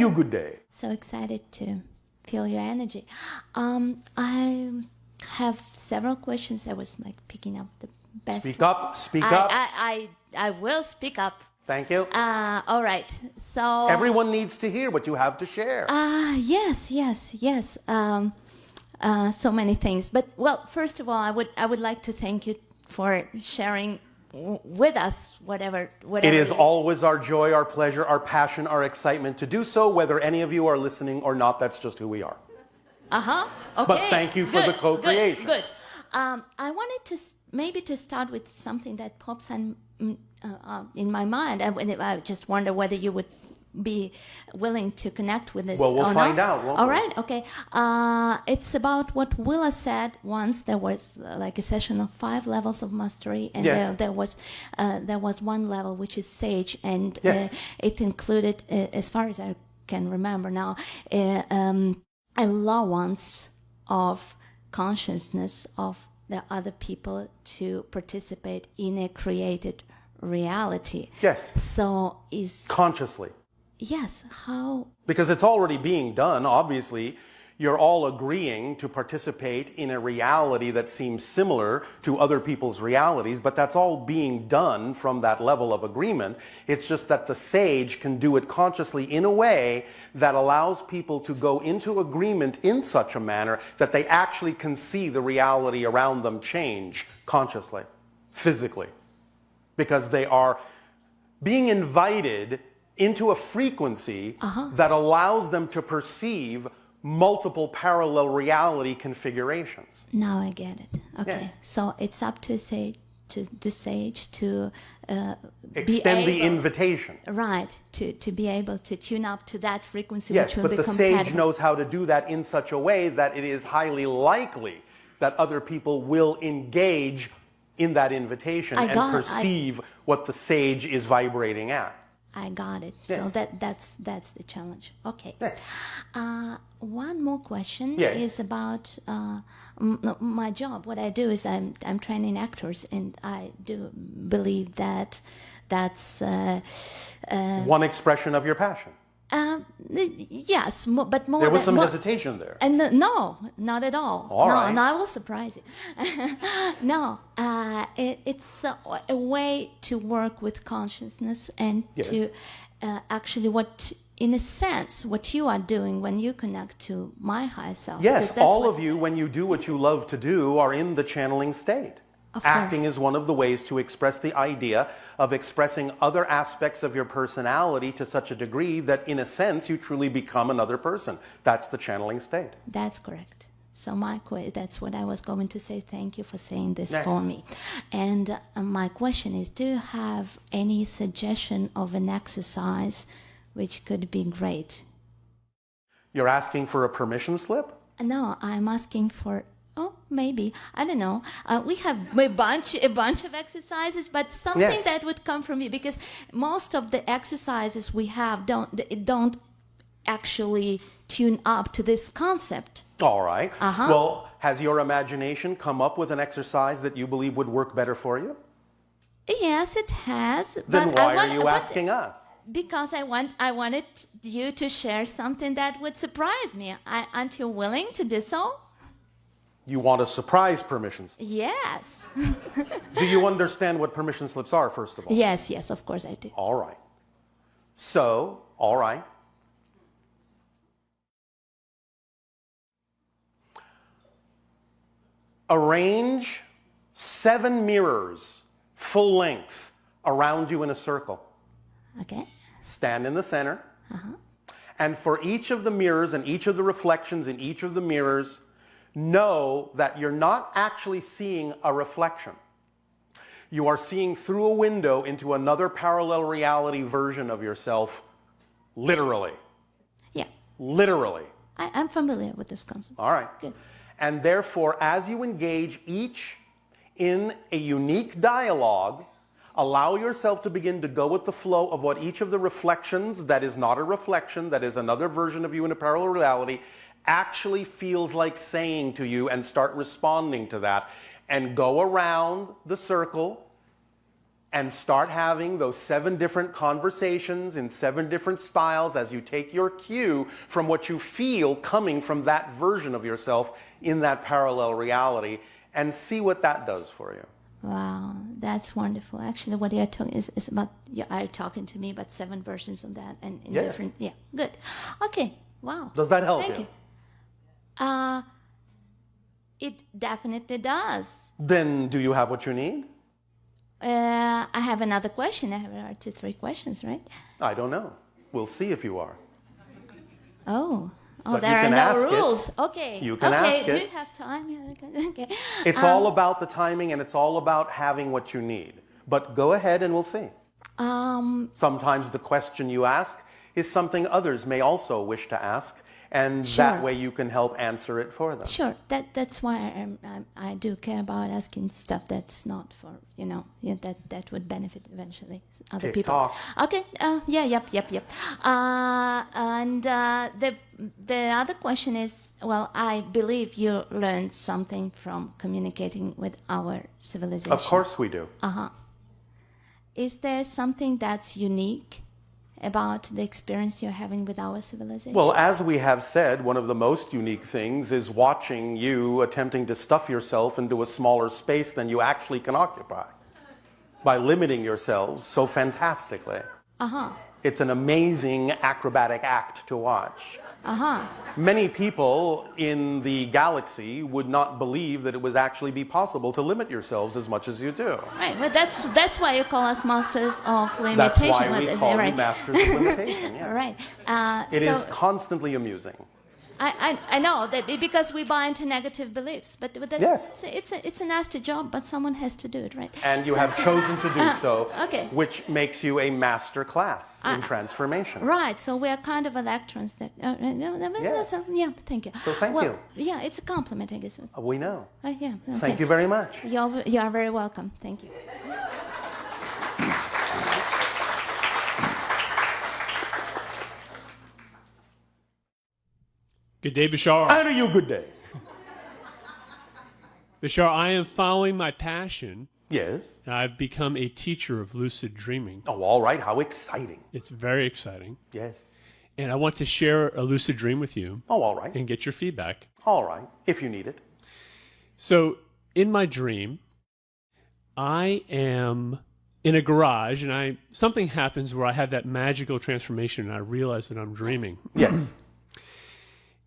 you good day. So excited to feel your energy. I have several questions. I was like picking up the best. Speak up, speak up. I will speak up. Thank you. All right. So everyone needs to hear what you have to share. Yes. So many things. But well, first of all, I would like to thank you for sharing with us whatever. It is always our joy, our pleasure, our passion, our excitement to do so, whether any of you are listening or not. That's just who we are. Okay. But thank you for the co-creation. Good. I wanted to start with something that pops in my mind. I just wonder whether you would be willing to connect with this. Well, we'll find out. All right. Okay. It's about what Willa said once. There was like a session of 5 levels of mastery, and yes. there was one level which is sage, and yes. It included, as far as I can remember now, allowance of consciousness of the other people to participate in a created reality. Yes. So is consciously. Yes. How? Because it's already being done. Obviously, you're all agreeing to participate in a reality that seems similar to other people's realities, but that's all being done from that level of agreement. It's just that the sage can do it consciously in a way that allows people to go into agreement in such a manner that they actually can see the reality around them change consciously, physically, because they are being invited into a frequency that allows them to perceive multiple parallel reality configurations. Now I get it. Okay. Yes. So it's up to the sage to extend the invitation. Right. To be able to tune up to that frequency. Yes, which will but be the sage knows how to do that in such a way that it is highly likely that other people will engage in that invitation and perceive what the sage is vibrating at. I got it. Yes. So that's the challenge. Okay. Yes. One more question yes. is about my job. What I do is I'm training actors, and I do believe that that's one expression of your passion. Yes, but more. There was some hesitation there. And no, not at all. All right. No, I will surprise you. No, it's a way to work with consciousness and yes. to actually in a sense, what you are doing when you connect to my higher self. Yes, all of you, when you do what you love to do, are in the channeling state. Acting is one of the ways to express the idea of expressing other aspects of your personality to such a degree that, in a sense, you truly become another person. That's the channeling state. That's correct. So that's what I was going to say. Thank you for saying this yes. for me. And my question is, do you have any suggestion of an exercise which could be great? You're asking for a permission slip? No, I'm asking for... Oh, maybe. I don't know. We have a bunch of exercises, but something yes. that would come from you, because most of the exercises we have don't actually tune up to this concept. All right. Well, has your imagination come up with an exercise that you believe would work better for you? Yes, it has. Then why are you asking us? Because I wanted you to share something that would surprise me. Aren't you willing to do so? You want a surprise permission slip? Yes. Do you understand what permission slips are, first of all? Yes, of course I do. All right. So, all right. Arrange 7 mirrors, full length, around you in a circle. Okay. Stand in the center. And for each of the mirrors and each of the reflections in each of the mirrors, know that you're not actually seeing a reflection. You are seeing through a window into another parallel reality version of yourself, literally. Yeah. Literally. I'm familiar with this concept. All right. Good. And therefore, as you engage each in a unique dialogue, allow yourself to begin to go with the flow of what each of the reflections, that is not a reflection, that is another version of you in a parallel reality, actually feels like saying to you, and start responding to that. And go around the circle and start having those 7 different conversations in 7 different styles as you take your cue from what you feel coming from that version of yourself in that parallel reality, and see what that does for you. Wow, that's wonderful. Actually, what you're talking is about, you are talking to me about 7 versions of that, and in Yes. different, yeah, good. Okay, wow. Does that help Thank you? It definitely does. Then do you have what you need? I have another question. I have 2, 3 questions, right? I don't know. We'll see if you are. Oh, But there you are can no ask it. rules. Okay. You can okay. ask Do it. you have time? Yeah, okay. It's all about the timing, and it's all about having what you need. But go ahead and we'll see. Sometimes the question you ask is something others may also wish to ask, and that Sure. way you can help answer it for them. Sure. That's why I do care about asking stuff that's not for, that would benefit eventually other people. Talk. Okay. Yep. And the other question is, well, I believe you learned something from communicating with our civilization. Of course we do. Is there something that's unique about the experience you're having with our civilization? Well, as we have said, one of the most unique things is watching you attempting to stuff yourself into a smaller space than you actually can occupy by limiting yourselves so fantastically. It's an amazing acrobatic act to watch. Many people in the galaxy would not believe that it would actually be possible to limit yourselves as much as you do. Right, but that's why you call us masters of limitation. That's why we call you masters of limitation. Yes. Right. It is constantly amusing. I know that because we buy into negative beliefs, but Yes. it's a nasty job, but someone has to do it, right? And you have chosen to do so, okay. which makes you a master class in transformation. Right, so we are kind of electrons that. Yes. Yeah, thank you. So thank you. Yeah, it's a compliment, I guess. We know. Yeah. Okay. Thank you very much. You are very welcome. Thank you. Good day, Bashar. And you good day. Bashar, I am following my passion. Yes. I've become a teacher of lucid dreaming. Oh, all right. How exciting. It's very exciting. Yes. And I want to share a lucid dream with you Oh, all right. and get your feedback. All right. If you need it. So, in my dream, I am in a garage and something happens where I have that magical transformation and I realize that I'm dreaming. Yes.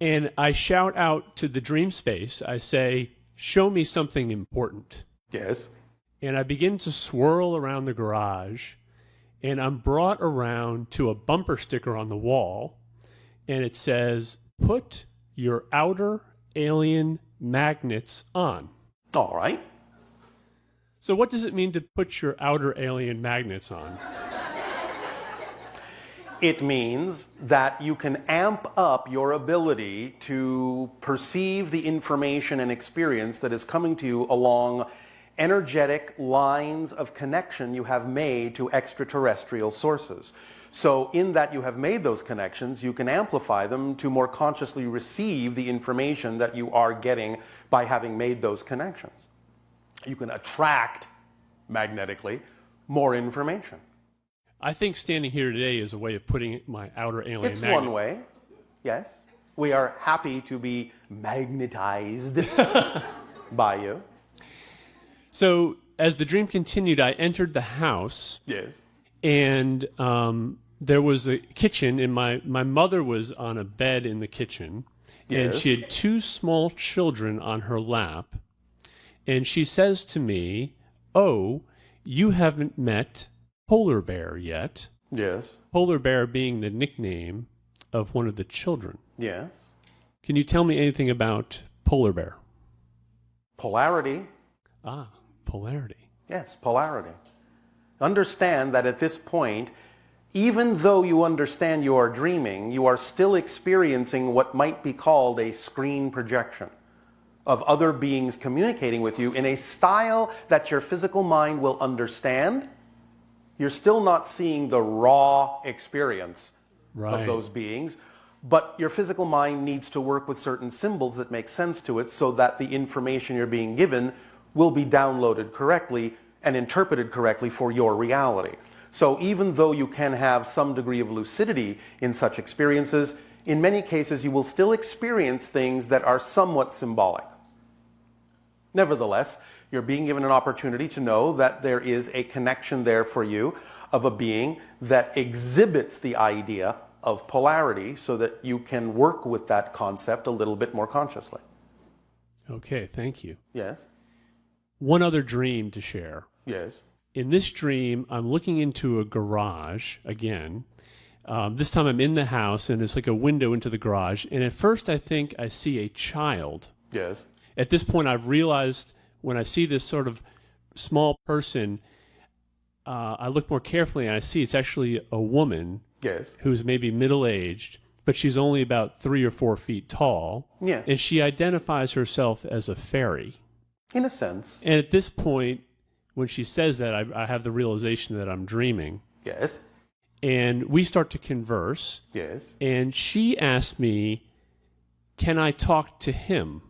And I shout out to the dream space. I say, "Show me something important." Yes. And I begin to swirl around the garage, and I'm brought around to a bumper sticker on the wall, and it says, "Put your outer alien magnets on." All right. So what does it mean to put your outer alien magnets on? It means that you can amp up your ability to perceive the information and experience that is coming to you along energetic lines of connection you have made to extraterrestrial sources. So in that you have made those connections, you can amplify them to more consciously receive the information that you are getting by having made those connections. You can attract magnetically more information. I think standing here today is a way of putting my outer alien It's magnet. one way, yes. We are happy to be magnetized by you. So as the dream continued, I entered the house. Yes. And there was a kitchen, and my mother was on a bed in the kitchen, and Yes. she had 2 small children on her lap. And she says to me, "Oh, you haven't met Polar Bear yet." Yes. Polar Bear being the nickname of one of the children. Yes. Can you tell me anything about Polar Bear? Polarity. Ah, polarity. Yes, polarity. Understand that at this point, even though you understand you are dreaming, you are still experiencing what might be called a screen projection of other beings communicating with you in a style that your physical mind will understand. You're still not seeing the raw experience Right. of those beings, but your physical mind needs to work with certain symbols that make sense to it so that the information you're being given will be downloaded correctly and interpreted correctly for your reality. So even though you can have some degree of lucidity in such experiences, in many cases you will still experience things that are somewhat symbolic. Nevertheless, you're being given an opportunity to know that there is a connection there for you of a being that exhibits the idea of polarity so that you can work with that concept a little bit more consciously. Okay, thank you. Yes? One other dream to share. Yes. In this dream, I'm looking into a garage again. This time I'm in the house, and it's like a window into the garage. And at first I think I see a child. Yes. At this point, I've realized when I see this sort of small person, I look more carefully, and I see it's actually a woman. Yes. Who's maybe middle-aged, but she's only about 3 or 4 feet tall. Yes. And she identifies herself as a fairy. In a sense. And at this point, when she says that, I have the realization that I'm dreaming. Yes. And we start to converse. Yes. And she asked me, can I talk to him?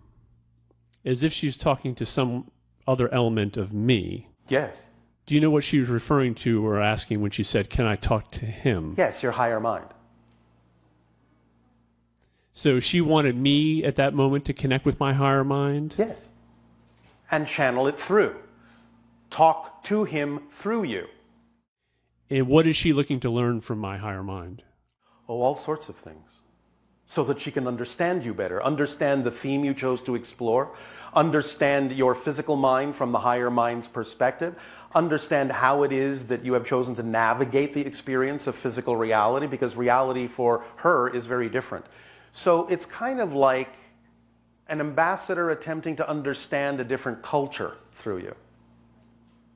As if she's talking to some other element of me. Yes. Do you know what she was referring to or asking when she said, can I talk to him? Yes, your higher mind. So she wanted me at that moment to connect with my higher mind? Yes. And channel it through. Talk to him through you. And what is she looking to learn from my higher mind? Oh, all sorts of things. So that she can understand you better, understand the theme you chose to explore, understand your physical mind from the higher mind's perspective, understand how it is that you have chosen to navigate the experience of physical reality, because reality for her is very different. So it's kind of like an ambassador attempting to understand a different culture through you,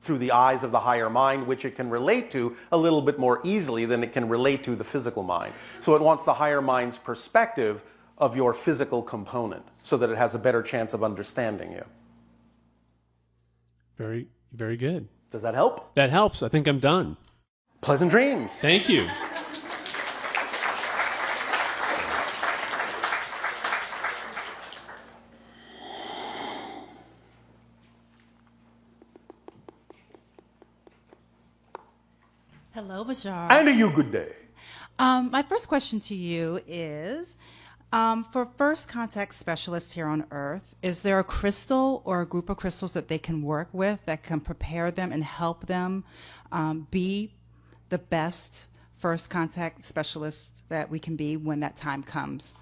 through the eyes of the higher mind, which it can relate to a little bit more easily than it can relate to the physical mind. So it wants the higher mind's perspective of your physical component so that it has a better chance of understanding you. Very, very good. Does that help? That helps. I think I'm done. Pleasant dreams. Thank you. Hello, Bashar. And a you good day. My first question to you is, for first contact specialists here on Earth, is there a crystal or a group of crystals that they can work with that can prepare them and help them be the best first contact specialists that we can be when that time comes?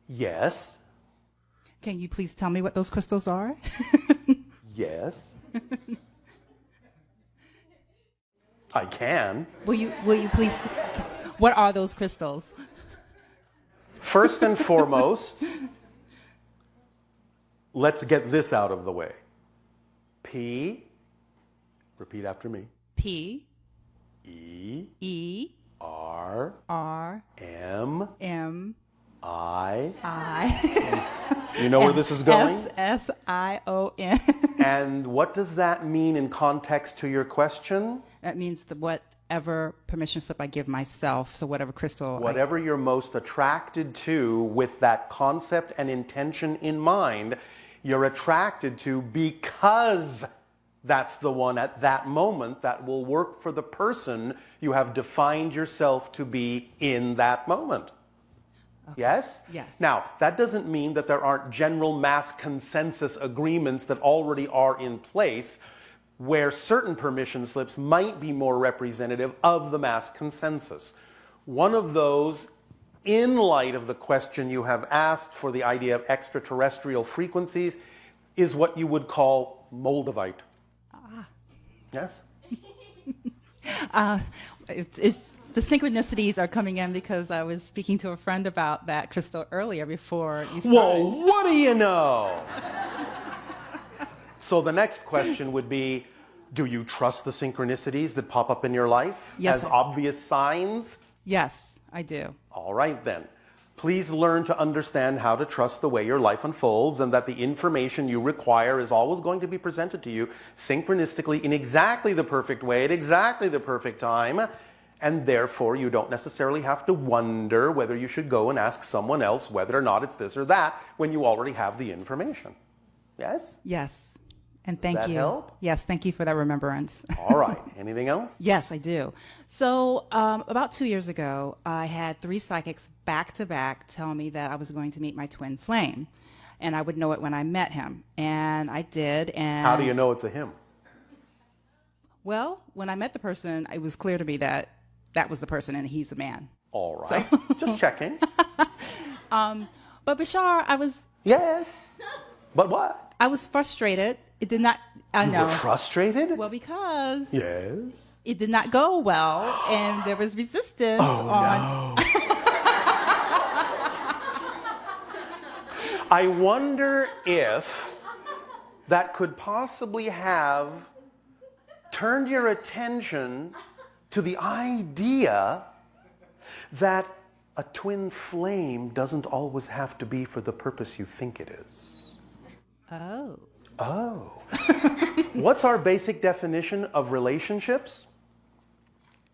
Yes. Can you please tell me what those crystals are? Yes. I can. Will you please, what are those crystals? First and foremost, let's get this out of the way. P, repeat after me. P, E, E, R, R, M, M, I. I. You know where this is going? S-S-I-O-N. And what does that mean in context to your question? That means whatever permission slip I give myself, so whatever crystal. Whatever you're most attracted to with that concept and intention in mind, you're attracted to because that's the one at that moment that will work for the person you have defined yourself to be in that moment. Okay. Yes? Yes. Now, that doesn't mean that there aren't general mass consensus agreements that already are in place where certain permission slips might be more representative of the mass consensus. One of those, in light of the question you have asked for the idea of extraterrestrial frequencies, is what you would call Moldavite. Ah. Yes? It's the synchronicities are coming in because I was speaking to a friend about that crystal earlier before you started. Whoa, what do you know? So the next question would be, do you trust the synchronicities that pop up in your life as obvious signs? Yes, I do. All right then. Please learn to understand how to trust the way your life unfolds and that the information you require is always going to be presented to you synchronistically in exactly the perfect way at exactly the perfect time. And therefore, you don't necessarily have to wonder whether you should go and ask someone else whether or not it's this or that when you already have the information. Yes? Yes. And thank Does that you. help? Yes, thank you for that remembrance. All right. Anything else? Yes, I do. So about 2 years ago, I had 3 psychics back to back tell me that I was going to meet my twin flame, and I would know it when I met him. And I did. And How do you know it's a him? Well, when I met the person, it was clear to me that that was the person and he's the man. All right. Just checking. But Bashar, Yes. But what? I was frustrated. It did not. I You know. were frustrated? Well, because Yes. it did not go well, and there was resistance on. No. I wonder if that could possibly have turned your attention to the idea that a twin flame doesn't always have to be for the purpose you think it is. Oh. Oh. What's our basic definition of relationships?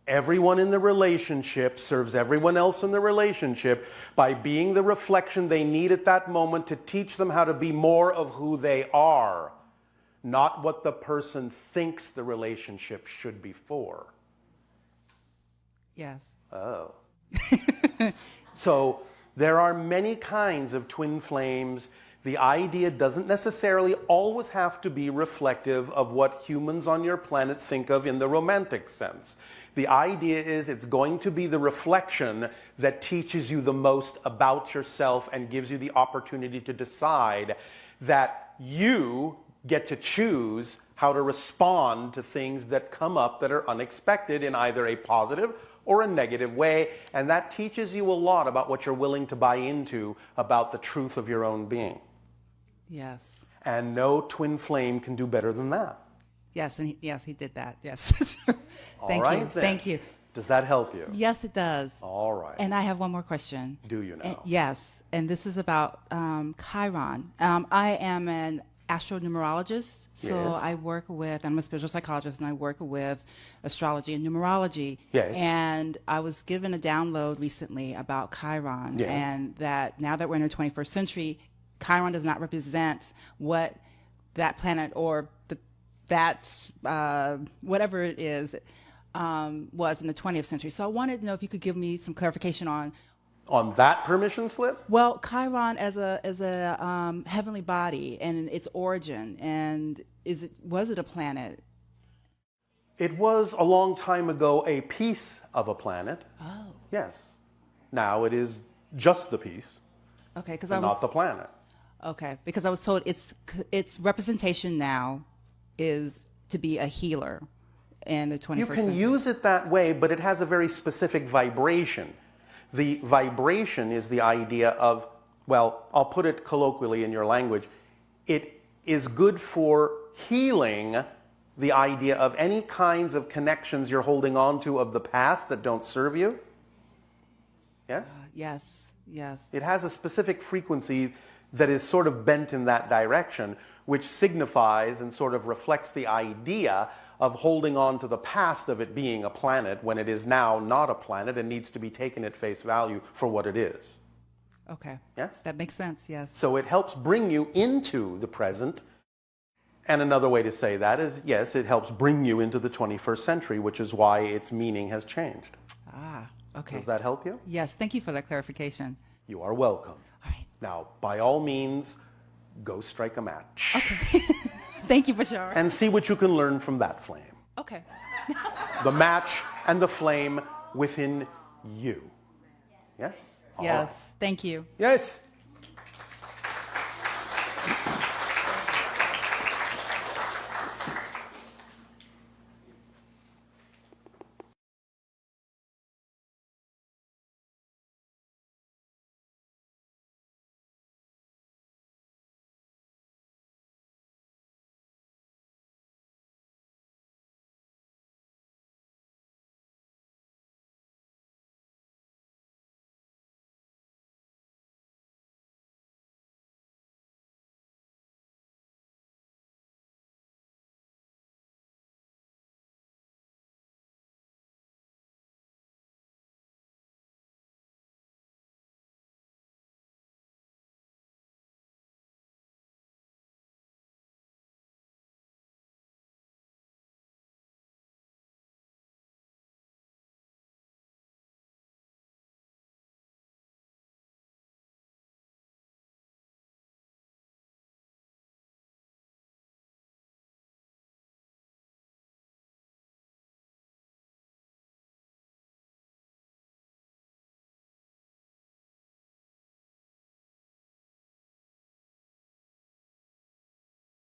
Everyone in the relationship serves everyone else in the relationship by being the reflection they need at that moment to teach them how to be more of who they are, not what the person thinks the relationship should be for. Yes. Oh. So there are many kinds of twin flames. The idea doesn't necessarily always have to be reflective of what humans on your planet think of in the romantic sense. The idea is it's going to be the reflection that teaches you the most about yourself and gives you the opportunity to decide that you get to choose how to respond to things that come up that are unexpected in either a positive or a negative way, and that teaches you a lot about what you're willing to buy into about the truth of your own being. Yes. And no twin flame can do better than that. Yes, and he did that. Yes. Thank All right, you. then. Thank you. Does that help you? Yes, it does. All right. And I have one more question. Do you know? Yes, and this is about Chiron. I am an astronumerologist, so Yes. I work with, I'm a spiritual psychologist, and I work with astrology and numerology. Yes. And I was given a download recently about Chiron, Yes. and that now that we're in the 21st century, Chiron does not represent what that planet or whatever it is was in the 20th century. So I wanted to know if you could give me some clarification on that permission slip? well, Chiron as a heavenly body and its origin, and was it a planet? It was a long time ago a piece of a planet. Oh, Yes. Now it is just the piece, okay. Because and not the planet. because I was told its representation now is to be a healer in the 21st You can century. use it that way, but it has a very specific vibration. The vibration is the idea of, well, I'll put it colloquially in your language. It is good for healing the idea of any kinds of connections you're holding on to of the past that don't serve you. Yes? Yes. It has a specific frequency that is sort of bent in that direction, which signifies and sort of reflects the idea of holding on to the past of it being a planet when it is now not a planet and needs to be taken at face value for what it is. Okay. Yes? That makes sense. Yes. So it helps bring you into the present. And another way to say that is, yes, it helps bring you into the 21st century, which is why its meaning has changed. Ah. Okay. Does that help you? Yes. Thank you for that clarification. You are welcome. All right. Now, by all means, go strike a match. Thank you, Bashar. And see what you can learn from that flame. Okay. The match and the flame within you. Yes? All Yes. right. Thank you. Yes.